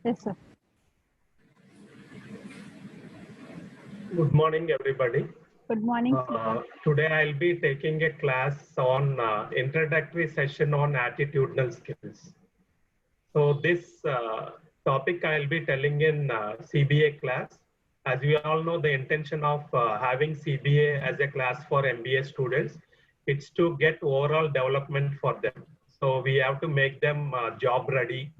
Yes, sir. Good morning, everybody. Good morning, sir. Today I'll be taking a class on introductory session on attitudinal skills. So this topic I'll be telling in CBA class. As we all know, the intention of having CBA as a class for MBA students, it's to get overall development for them. So we have to make them job ready,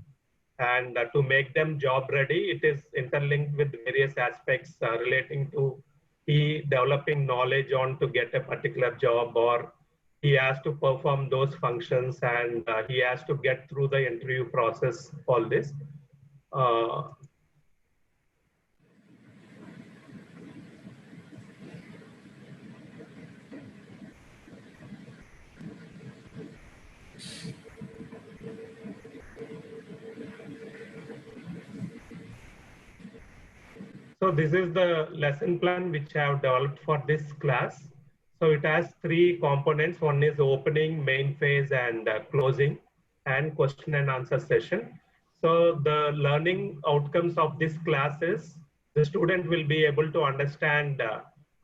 and to make them job ready, it is interlinked with various aspects relating to he developing knowledge on to get a particular job, or he has to perform those functions, and he has to get through the interview process, all this. So this is the lesson plan which I have developed for this class. So it has three components. One is opening, main phase, and closing, and question and answer session. So the learning outcomes of this class is the student will be able to understand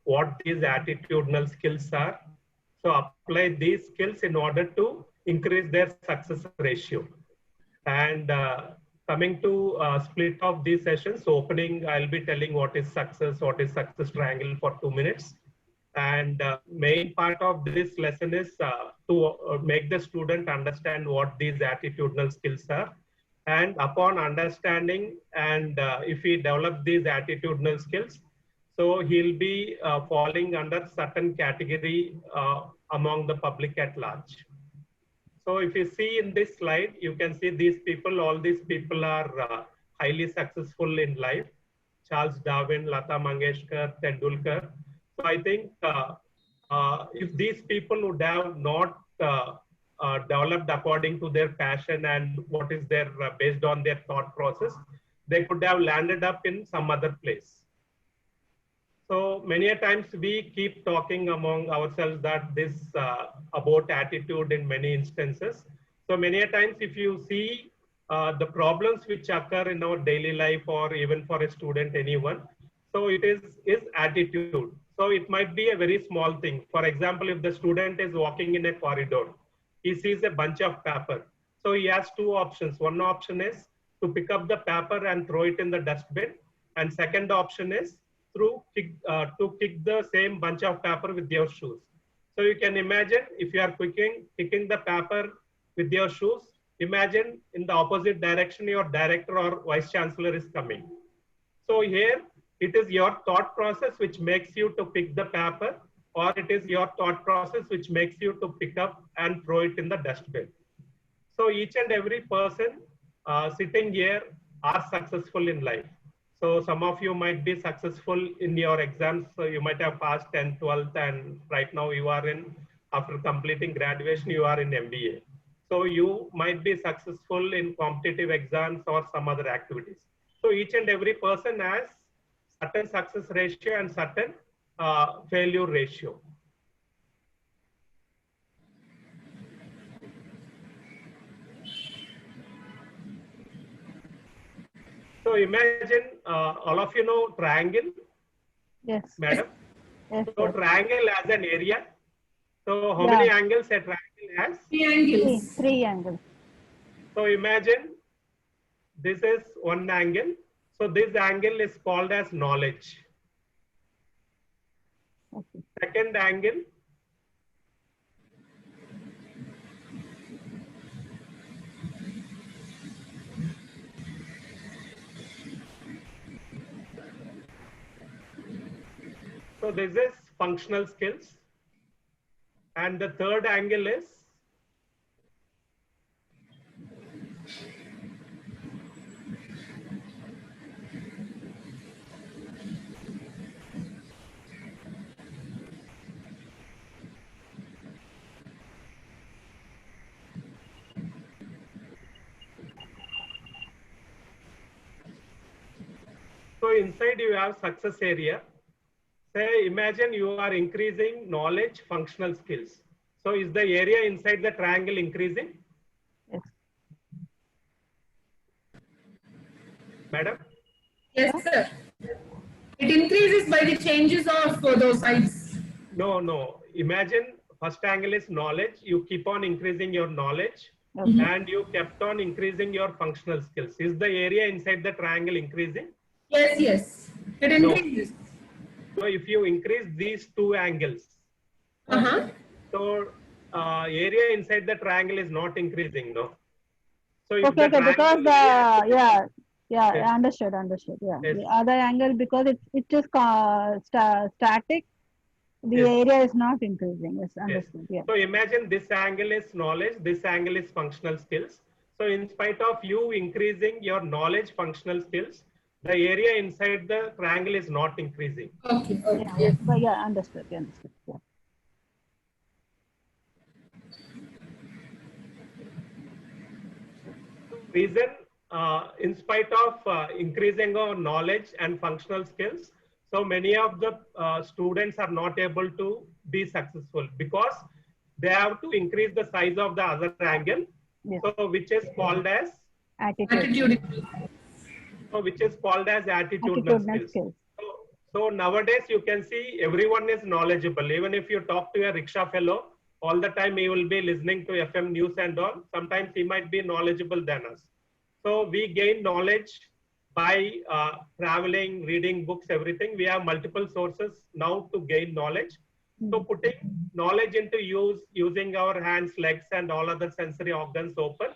what these attitudinal skills are. So apply these skills in order to increase their success ratio. And coming to split of these sessions, so opening, I'll be telling what is success triangle for 2 minutes. And main part of this lesson is to make the student understand what these attitudinal skills are. And upon understanding, and if he develop these attitudinal skills, so he'll be falling under certain category among the public at large. So if you see in this slide, you can see these people, all these people are highly successful in life. Charles Darwin, Lata Mangeshkar, Tendulkar. So I think if these people would have not developed according to their passion and what is their, based on their thought process, they could have landed up in some other place. So many a times we keep talking among ourselves that this about attitude in many instances. So many a times if you see the problems which occur in our daily life, or even for a student, anyone, so it is attitude. So it might be a very small thing. For example, if the student is walking in a corridor, he sees a bunch of paper. So he has two options. One option is to pick up the paper and throw it in the dustbin. And second option is to kick the same bunch of paper with your shoes. So you can imagine if you are kicking the paper with your shoes, imagine in the opposite direction your director or vice chancellor is coming. So here it is your thought process which makes you to pick the paper, or it is your thought process which makes you to pick up and throw it in the dustbin. So each and every person sitting here are successful in life. So some of you might be successful in your exams. So you might have passed 10th, 12th, and right now you are in, after completing graduation, you are in MBA. So you might be successful in competitive exams or some other activities. So each and every person has certain success ratio and certain failure ratio. So imagine all of you know triangle. Yes. Madam. Yes, So yes. triangle as an area. So how many angles a triangle has? 3 angles. Three angles. So imagine this is one angle. So this angle is called as knowledge. Okay. Second angle. So this is functional skills. And the third angle is so inside you have success area. Say, imagine you are increasing knowledge, functional skills. So is the area inside the triangle increasing? Yes. Madam? Yes, sir. It increases by the changes of those sides. No, no. Imagine first angle is knowledge. You keep on increasing your knowledge Okay. and you kept on increasing your functional skills. Is the area inside the triangle increasing? Yes, yes. It No. increases. So if you increase these two angles, Uh-huh. so area inside the triangle is not increasing, no? So if Okay, the okay, because triangle the, yeah, Yes. understood, yeah. Yes. The other angle, because it is static, the Yes. area is not increasing. Yes, understood, yeah. So imagine this angle is knowledge, this angle is functional skills. So in spite of you increasing your knowledge, functional skills, the area inside the triangle is not increasing. Okay, okay. Yeah, Yes. but yeah, understood, yeah. Reason, in spite of increasing our knowledge and functional skills, so many of the students are not able to be successful because they have to increase the size of the other angle, Yes. so which is called as Attitude. attitudinal Attitudinal skills. So nowadays you can see everyone is knowledgeable. Even if you talk to a rickshaw fellow, all the time he will be listening to FM news and all. Sometimes he might be knowledgeable than us. So we gain knowledge by traveling, reading books, everything. We have multiple sources now to gain knowledge. So putting knowledge into use, using our hands, legs, and all other sensory organs open.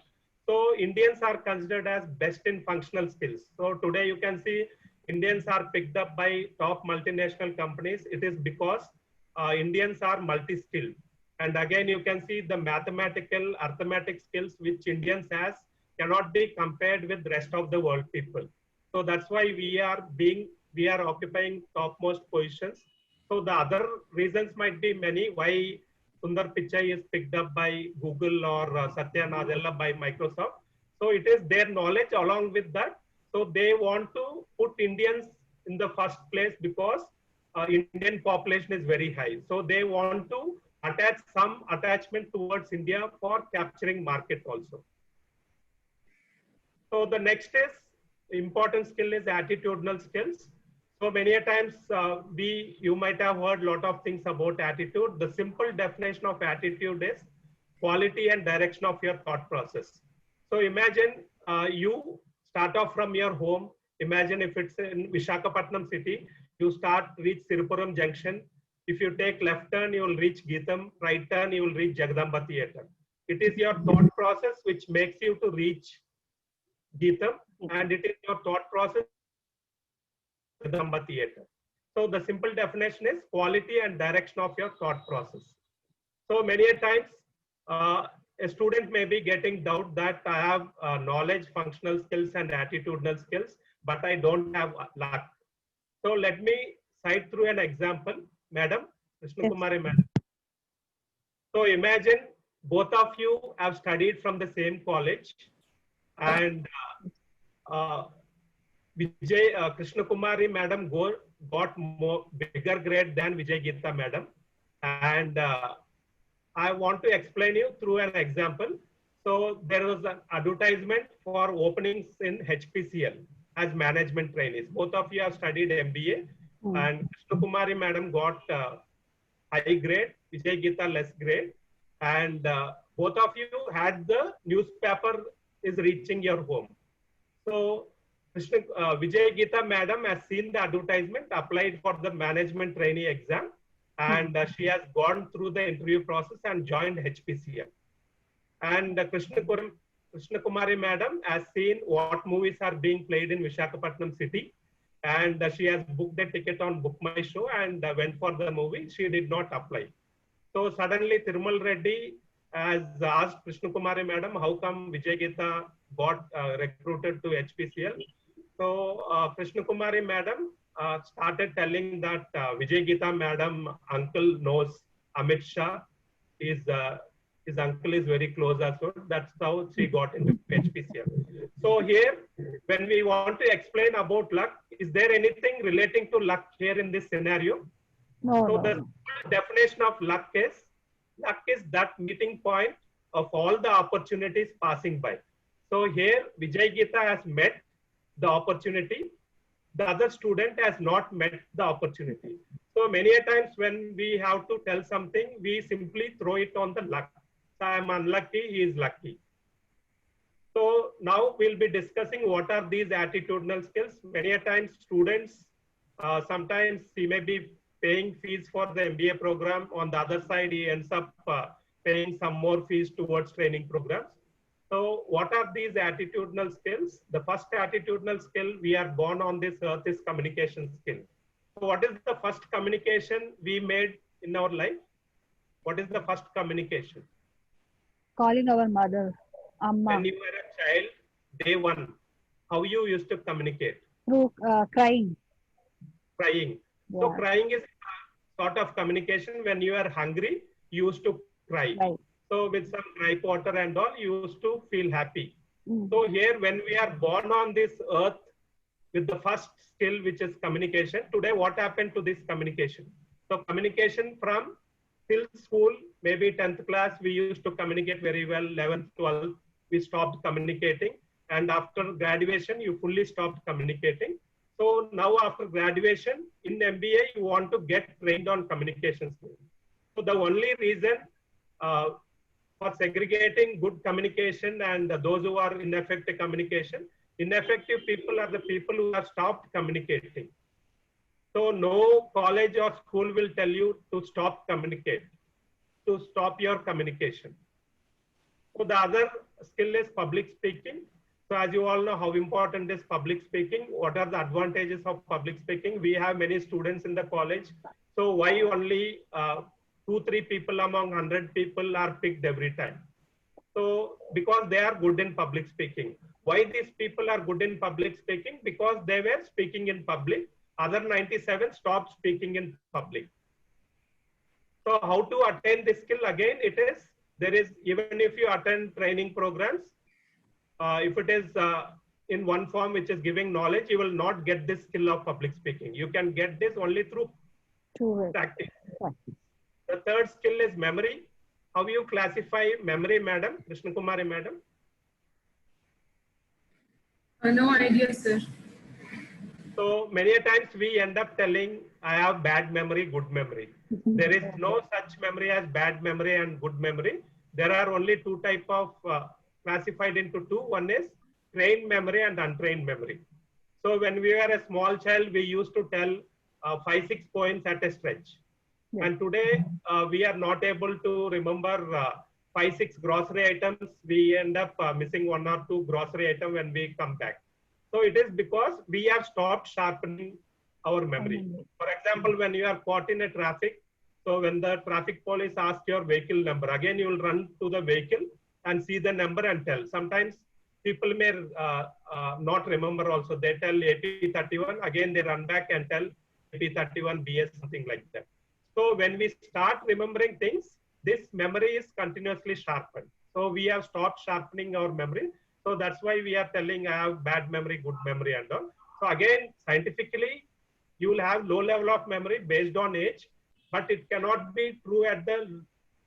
So Indians are considered as best in functional skills. So today you can see Indians are picked up by top multinational companies. It is because Indians are multi-skilled. And again, you can see the mathematical, arithmetic skills which Indians has cannot be compared with the rest of the world people. So that's why we are occupying topmost positions. So the other reasons might be many why Sundar Pichai is picked up by Google or Satya Nadella by Microsoft. So it is their knowledge along with that. So they want to put Indians in the first place because Indian population is very high. So they want to attach some attachment towards India for capturing market also. So the next is important skill is attitudinal skills. So many a times you might have heard a lot of things about attitude. The simple definition of attitude is quality and direction of your thought process. So imagine you start off from your home. Imagine if it's in Visakhapatnam city, you reach Sirupuram junction. If you take left turn, you will reach Geetham. Right turn, you will reach Jagdamba Theatre. It is your thought process which makes you to reach Geetham, and it is your thought process Jagdamba Theatre. So the simple definition is quality and direction of your thought process. So many a times a student may be getting doubt that I have knowledge, functional skills and attitudinal skills, but I don't have luck. So let me cite through an example, Madam, Krishna Kumari Madam. So imagine both of you have studied from the same college, and Krishna Kumari Madam got bigger grade than Vijay Geeta Madam, and I want to explain you through an example. So there was an advertisement for openings in HPCL as management trainees. Both of you have studied MBA, and Krishna Kumari Madam got high grade, Vijay Geeta less grade, and both of you had the newspaper is reaching your home. So Vijay Geeta Madam has seen the advertisement, applied for the management trainee exam, and she has gone through the interview process and joined HPCL. And Krishna Kumari Madam has seen what movies are being played in Visakhapatnam city, and she has booked a ticket on Book My Show and went for the movie. She did not apply. So suddenly Thirumal Reddy has asked Krishna Kumari Madam, how come Vijay Geeta got recruited to HPCL? So Krishna Kumari Madam started telling that Vijay Geeta Madam uncle knows Amit Shah. His uncle is very close as well. That's how she got into HPCL. So here, when we want to explain about luck, is there anything relating to luck here in this scenario? No, so the definition of luck is that meeting point of all the opportunities passing by. So here Vijay Geeta has met the opportunity, the other student has not met the opportunity. So many a times when we have to tell something, we simply throw it on the luck. So I'm unlucky, he is lucky. So now we'll be discussing what are these attitudinal skills. Many a times students, sometimes he may be paying fees for the MBA program. On the other side, he ends up paying some more fees towards training programs. So what are these attitudinal skills? The first attitudinal skill we are born on this earth is communication skill. So what is the first communication we made in our life? What is the first communication? Calling our mother, Amma, When you were a child, day one, how you used to communicate? through crying. Crying. Yeah. So crying is a sort of communication. When you are hungry, you used to cry. Right. So with some dry water and all, you used to feel happy. Mm. So here, when we are born on this earth with the first skill, which is communication, today what happened to this communication? So communication from till school, maybe 10th class, we used to communicate very well. 11th, 12th, we stopped communicating. And after graduation, you fully stopped communicating. So now after graduation, in MBA, you want to get trained on communication skills. So the only reason for segregating good communication and those who are ineffective communication, ineffective people are the people who have stopped communicating. So no college or school will tell you to stop communicate, to stop your communication. So the other skill is public speaking. So as you all know how important is public speaking, what are the advantages of public speaking? We have many students in the college. So why only 2-3 people among 100 people are picked every time? So because they are good in public speaking. Why these people are good in public speaking? Because they were speaking in public. Other 97 stopped speaking in public. So how to attain this skill? Again, it is, there is, even if you attend training programs, if it is in one form which is giving knowledge, you will not get this skill of public speaking. You can get this only through practice. The third skill is memory. How you classify memory, madam? Krishna Kumari, madam? No idea, sir. So many a times we end up telling, I have bad memory, good memory. There is no such memory as bad memory and good memory. There are only two types of classified into two. One is trained memory and untrained memory. So when we were a small child, we used to tell 5-6 points at a stretch. Yeah. And today we are not able to remember 5-6 grocery items. We end up missing 1 or 2 grocery items when we come back. So it is because we have stopped sharpening our memory. For example, when you are caught in a traffic, so when the traffic police ask your vehicle number, again you will run to the vehicle and see the number and tell. Sometimes people may not remember also. They tell AP31, again they run back and tell AP31 BS, something like that. So when we start remembering things, this memory is continuously sharpened. So we have stopped sharpening our memory. So that's why we are telling I have bad memory, good memory and all. So again, scientifically, you will have low level of memory based on age, but it cannot be true at the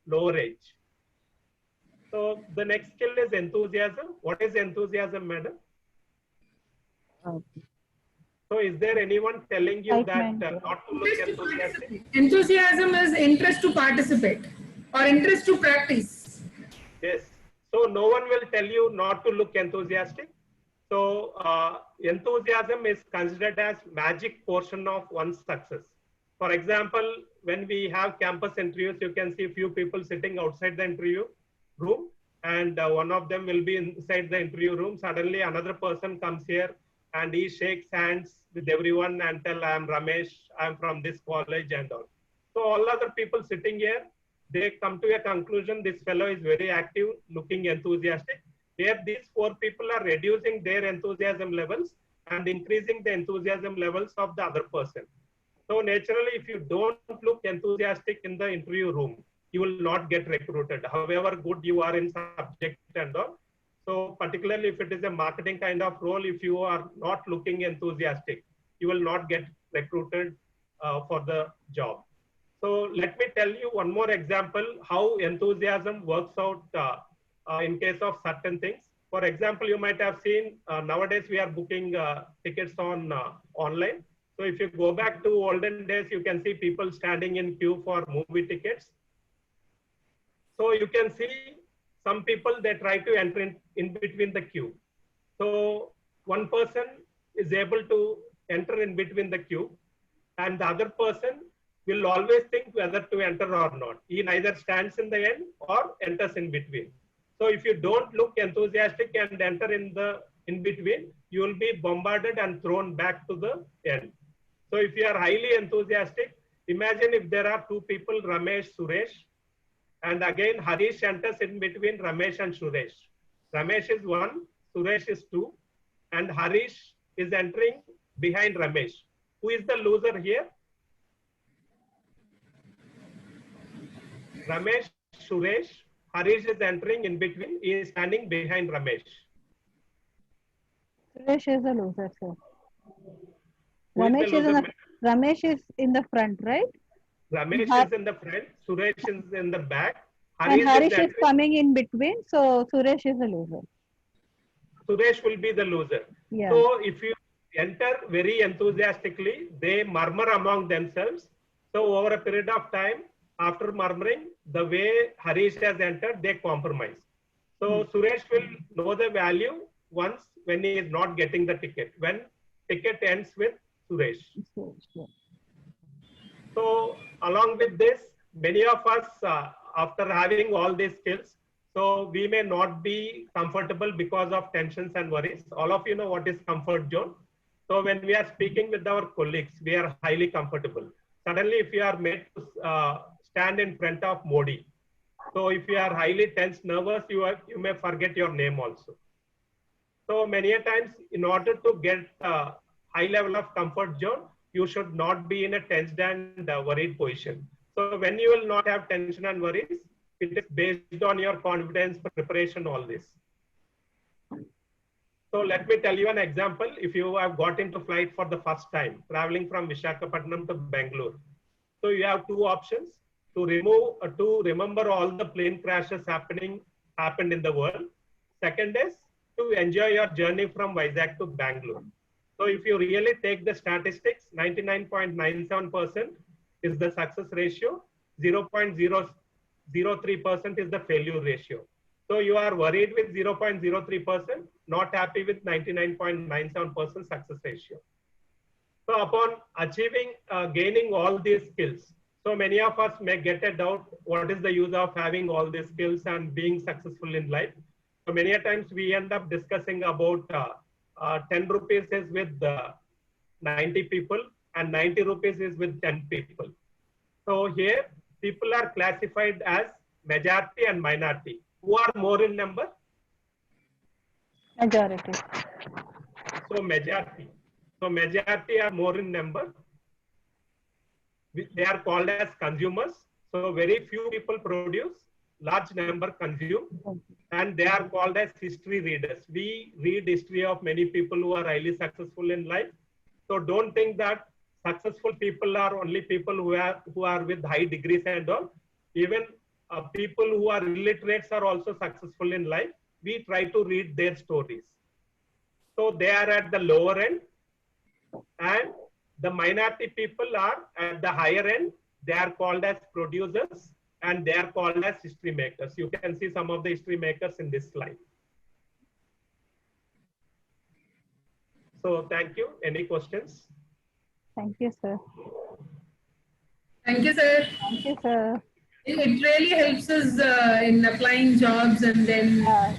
lower age. So the next skill is enthusiasm. What is enthusiasm, madam? So is there anyone telling you that not to look enthusiastic? Enthusiasm is interest to participate or interest to practice. Yes. So no one will tell you not to look enthusiastic. So enthusiasm is considered as magic portion of one's success. For example, when we have campus interviews, you can see few people sitting outside the interview room, and one of them will be inside the interview room. Suddenly another person comes here and he shakes hands with everyone and tell, I am Ramesh, I am from this college and all. So all other people sitting here, they come to a conclusion, this fellow is very active, looking enthusiastic. Here, these 4 people are reducing their enthusiasm levels and increasing the enthusiasm levels of the other person. So naturally, if you don't look enthusiastic in the interview room, you will not get recruited, however good you are in subject and all. So particularly if it is a marketing kind of role, if you are not looking enthusiastic, you will not get recruited for the job. So let me tell you one more example how enthusiasm works out in case of certain things. For example, you might have seen nowadays we are booking tickets on online. So if you go back to olden days, you can see people standing in queue for movie tickets. So you can see some people, they try to enter in between the queue. So one person is able to enter in between the queue, and the other person will always think whether to enter or not. He neither stands in the end or enters in between. So if you don't look enthusiastic and enter in between, you will be bombarded and thrown back to the end. So if you are highly enthusiastic, imagine if there are two people, Ramesh, Suresh, and again Harish enters in between Ramesh and Suresh. Ramesh is 1, Suresh is 2, and Harish is entering behind Ramesh. Who is the loser here? Ramesh, Suresh, Harish is entering in between. He is standing behind Ramesh. Suresh is a loser, sir. Who is the loser? Ramesh is in the front, right? Ramesh is in the front, Suresh is in the back. And Harish is coming in between, so Suresh is a loser. Suresh will be the loser. Yeah. So if you enter very enthusiastically, they murmur among themselves. So over a period of time, after murmuring, the way Harish has entered, they compromise. So Suresh will know the value once when he is not getting the ticket, when ticket ends with Suresh. So along with this, many of us, after having all these skills, so we may not be comfortable because of tensions and worries. All of you know what is comfort zone. So when we are speaking with our colleagues, we are highly comfortable. Suddenly, if you are made to stand in front of Modi, so if you are highly tense, nervous, you may forget your name also. So many a times, in order to get a high level of comfort zone, you should not be in a tensed and worried position. So when you will not have tension and worries, it is based on your confidence, preparation, all this. So let me tell you an example. If you have got into flight for the first time, traveling from Visakhapatnam to Bangalore, so you have two options: to remember all the plane crashes happened in the world. Second is to enjoy your journey from Vizag to Bangalore. So if you really take the statistics, 99.97% is the success ratio, 0.003% is the failure ratio. So you are worried with 0.03%, not happy with 99.97% success ratio. So upon achieving, gaining all these skills, so many of us may get a doubt, what is the use of having all these skills and being successful in life? So many a times we end up discussing about 10 rupees is with 90 people and 90 rupees is with 10 people. So here people are classified as majority and minority. Who are more in number? Majority. So majority. So majority are more in number. They are called as consumers. So very few people produce, large number consume, and they are called as history readers. We read history of many people who are highly successful in life. So don't think that successful people are only people who are with high degrees and all. Even people who are illiterates are also successful in life. We try to read their stories. So they are at the lower end, and the minority people are at the higher end. They are called as producers and they are called as history makers. You can see some of the history makers in this slide. So thank you. Any questions? Thank you, sir. Thank you, sir. Thank you, sir. It really helps us in applying jobs and then our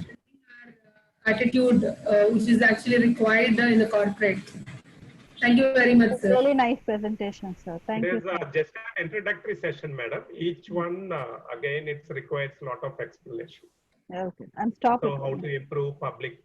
attitude, which is actually required in the corporate. Thank you very much, sir. Really nice presentation, sir. Thank you. There's just an introductory session, madam. Each one, again, it requires a lot of explanation. Okay, I'm stopping. So how to improve public